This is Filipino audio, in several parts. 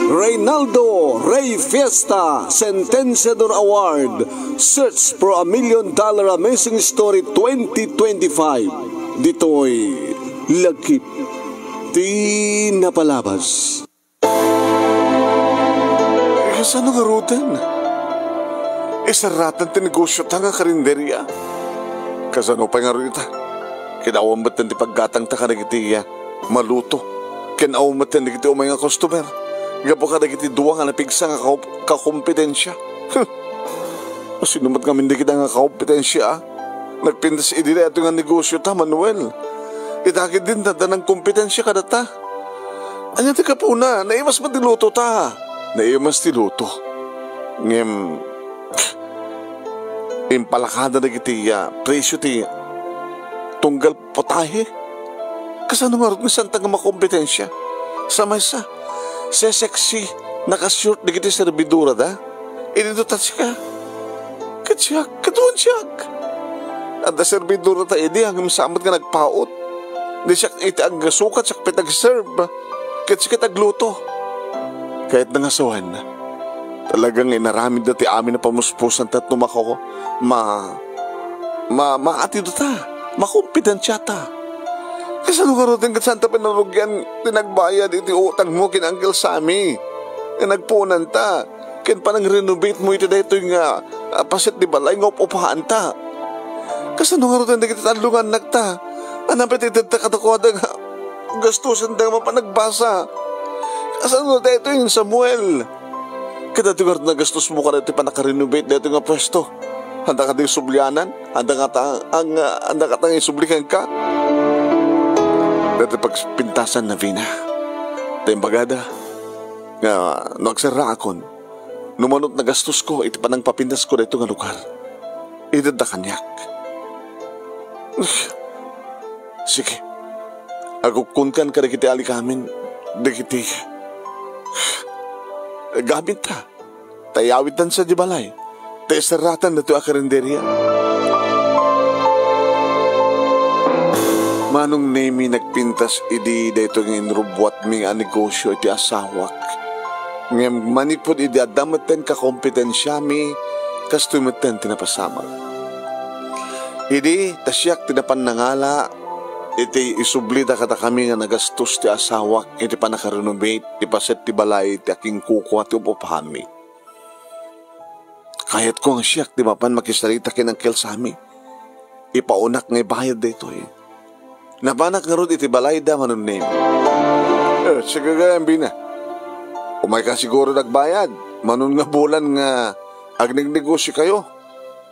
Reynaldo Rey Fiesta Sentenciador Award Search for a $1 Million Amazing Story 2025. Dito'y lagkip di napalabas. Kasano nga rutan? Isaratan ti negosyo ta nga karinderya. Kasano pa nga rita? Kinawang ba't ti paggatang ta ka nagitiya maluto? Kinawang ba't ti umay nga customer? Gapo ka nagiti duwa nga napigsa nga kakompetensya. Sinumat nga hindi kita nga kakompetensya. Nagpintas idila ito nga negosyo ta, Manuel. Itakid din ta ng kompetensya ka data. Anya ti kapuna, naimas ba diluto ta? Naimas diluto. Ngem, impalakada na kiti presyo ti tunggal potahe. Kasano nga rin santa nga makompetensya? Sa maysa. Sexy, nakashort na kita servidura da. Inito tatsi ka. Katsiyak, katuan siyak. At na servidura ta, hindi hanggang masamad ka nagpaot. Hindi siya iti ang sukat, siya pitag-serve. Katsiyak kitagluto. Kahit nangasawan na. Talagang inaramid na ti amin na pamuspusan tat numako ko. Maatido ta. Makompetensya ta. Kasi ano karotin ka santa pinarugyan, tinagbayad iti utang mo kinanggil sa amin. Nagpunan ta, kin pa nang renovate mo iti dito yung pasit di balay ng upahan ta. Kasi ano karotin kita talungan nagta, anapit iti katakwada nga, gastusan tayo mapanagbasa. Kasi ano dito yung Samuel. Kita ito na gastos mo ka dito pa nakarenovate dito nga pwesto. Handa ka din sublianan, handa ka tang isublikan ka. Dati pagpintasan na vina. Tayong bagada. Nga, nagsara akon. Numanot na gastos ko, iti pa nang papintas ko na ito nga lugar. Idad na kanyak. Sige. Agukun ka na kiti alikamin. Dikiti. Gamit ta. Tayawitan sa dibalay. Taisaratan na ito akarinderya. Manong nemi nagpintas idi dayto ngin rubwat mi ang negosyo iti asawak. Ngem manipod idi adameten ka kompetensya mi kastumeten tinapasama. Idi tasyak tinapan nangala iti isublida kata kami nga nagastos ti asawak iti panakarenovate ti paset ti balay ti aking kuko at upahan mi. Kahit ko ang siyak di mapan makisarita kinangkel sa amin. Ipaunak nga bayad dayto eh. Nabanak nga ron iti balay da manon name. Sige gayang bina. Umay ka siguro nagbayad. Manon nga bulan nga agnignegosyo kayo.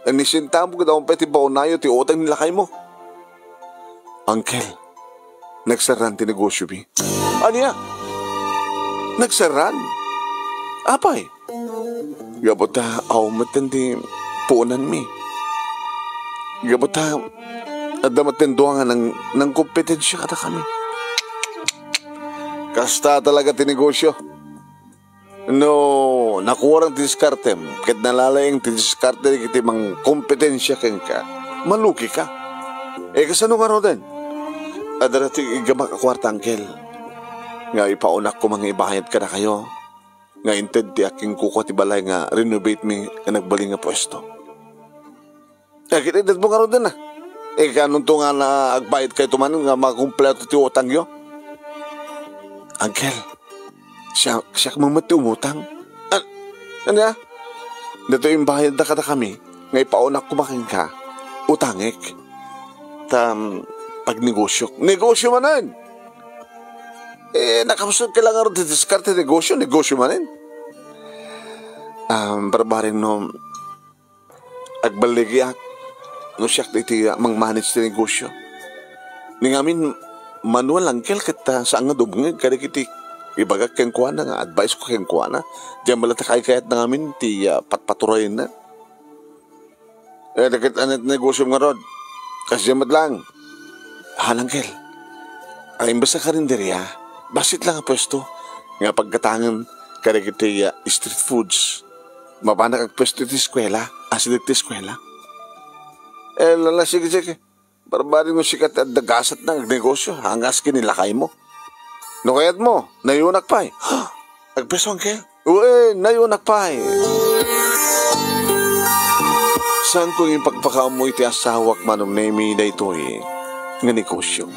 Nisintamo ka daw pa iti baunayo ti utang nilakay mo. Uncle, nagsaran ti negosyo bi. Anya? Nagsaran? Apay? Gabota awmatan ti puunan mi. Gabota at damat tinduangan ng kompetensya kata kami. Kasta talaga tinegosyo. No, nakuha ng diskartem. Kahit nalalayang diskarte kiti mang kompetensya keng ka, maluki ka. Kasano nga ro din? Adarati igamak akwarta, Angkel. Nga ipaunak ko mga ibahayad ka na kayo. Nga inted ti aking kuko ti balay nga renovate mi nga nagbaling nga pwesto. Kitidad mo nga ro din kanong to nga na agbayad kayo tumanin nga makumpleto ti utang yo. Uncle, siya mamati umutang. Ano ya? Dito yung bayad na kata kami, nga ipaunak kumaking ka, utangik. Pag negosyo. Negosyo manan! Nakamusod ka lang nga rin diskarte negosyo manan. Barbarin no, agbaligyak, no siyak na iti mang-manage na negosyo. Ni ngamin, manual angkel kita saan nga dubungin kada kiti ibagak keng kuha na nga, advice ko keng kuha na. Diyan malata kayat na ngamin, ti patpaturayin na. Dakit anat negosyo nga rod. Kasi diyan madlang. Angkel, ay imbasa karinderya, basit lang ang pwesto. Nga pagkatangan kada kiti street foods. Mapanak ang pwesto iti eskwela, asin iti eskwela. Sige. Barbarin mo sikat at dagasat ng negosyo, hangas kinilakay mo. No kayat mo, nayunak pa eh. Agpeso, Angkel? Uwe, nayunak pa eh. Saan kong ipagpakamoy ti asawak manong nemi na ito eh, nga negosyo.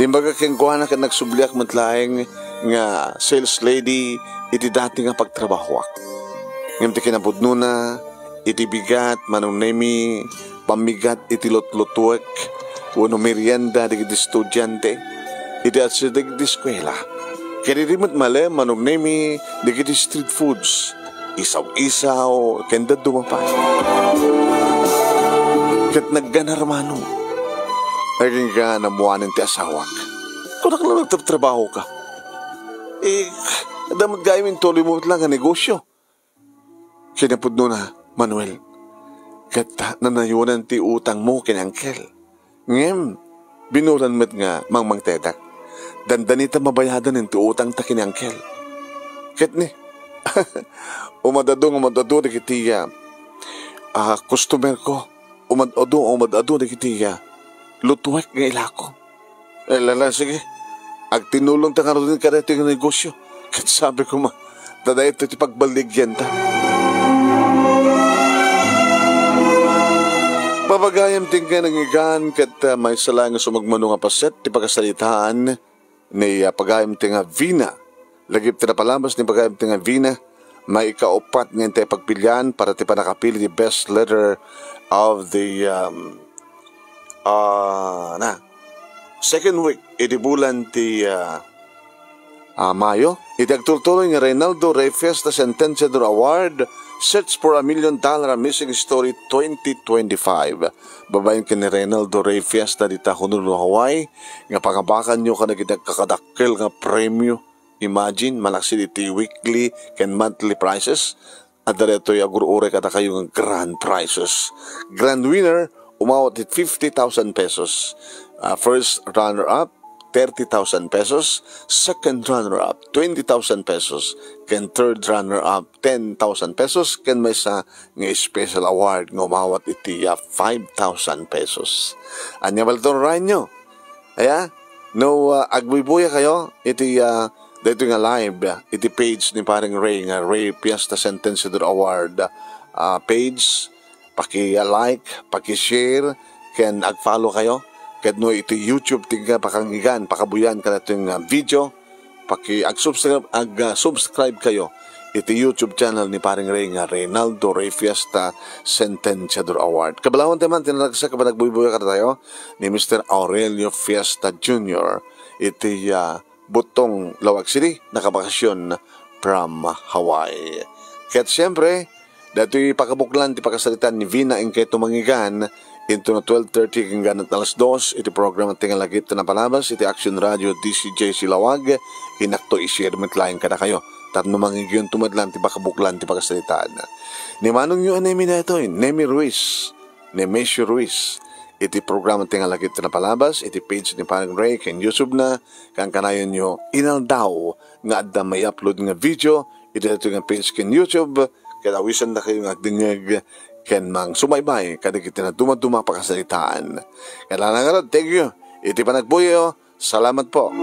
Timbaga keng kuha na ka nagsubliak matlaeng nga sales lady iti dati nga pagtrabahoak. Ngayon ti kinabudno na, iti bigat manong nemi, pamigat iti lotlotuek, uno merienda di estudyante, iti at sa di eskwela. Kaya rimot mali manong nemi di street foods, isaw-isaw, kenda dumapay. Kat nagganar manong, naging ka namuanin ti asawak. Kung nakala nagtatrabaho ka, damot gayawin tuloy mo lang ang negosyo. Kinapudno na, Manuel, kat nanayunan ti utang mo kinangkel. Ngem, binuran met nga mangmang tedak. Dandanita mabayadan ng ti utang ta kinangkel. Kat ni, umadado di kitiya. Customer ko, umadado di kitiya. Lutuwek nga ilako. Lala, sige. Ag tinulong ta karoon ka dito yung negosyo. Kat sabi ko daday ito ti pagbaligyan ta. Papagayam tingka ng igan kat may sala nga sumagmano nga paset ti pagkasalitaan ni pagayam tinga Vina. Lagip ti napalabas ni pagayam tinga Vina, may ikaupat nga tayo pagpilian para ti panakapili the best letter of the second week iti bulan ti Mayo. Iti agtutuloy ni Reynaldo Rey Fiesta Sentenciador Award, Search for $1 Million Missing Story 2025. Babayin ka ni Reynaldo Rey Fiesta dita Honolulu, Hawaii. Nga pangabakan nyo ka na kakadakkel nga premyo. Imagine, malaksi diti weekly and monthly prizes. At dito yung agurure kata kayo ng grand prizes. Grand winner, umawat at 50,000 pesos. First runner-up, 30,000 pesos. Second runner-up, 20,000 pesos. Ken third runner-up, 10,000 pesos. Ken may sa nga special award nga umawat iti 5,000 pesos. Anya balton rain nyo. Aya, no, agbubuya kayo iti dito nga live, iti page ni paring Ray nga Ray Fiesta Sentenciador Award page. Paki-like, paki-share, ken ag-follow kayo. Ket no iti YouTube tingga pakangigan, pakabuyan ka na itong video. Subscribe kayo iti YouTube channel ni paring Ray nga Reynaldo Rey Fiesta Sentenciador Award. Kabalawan taman, tinalagsa ka ba nagbubuya ka tayo ni Mr. Aurelio Fiesta Jr. Iti Butong, Lawag City, nakabakasyon from Hawaii. Ket siyempre, dato'y pakabuklan ti pakasalitan ni Vina in kay tumangigan into na 12:30 kang ganat alas 2 iti program at tingal lagip na palabas iti Action Radio DCJ Silawag inakto i-share metlayan ka na kayo tapno mangigyon tumadlan ti pakabuklan ti pakasalitan ni manong nyo anemi na ito Nemi Ruiz Nemesio Ruiz iti program at tingal lagip na palabas iti page ni Parang Ray kang YouTube na kang kanayon nyo inal daw nga adda may upload nga video iti ito nga page kang YouTube kaya awisan na kayo nga agdingag ken mang sumaybay kadagiti na dumaduma pakasalitaan. Kailangan nga thank you. Iti panagbuyo. Salamat po.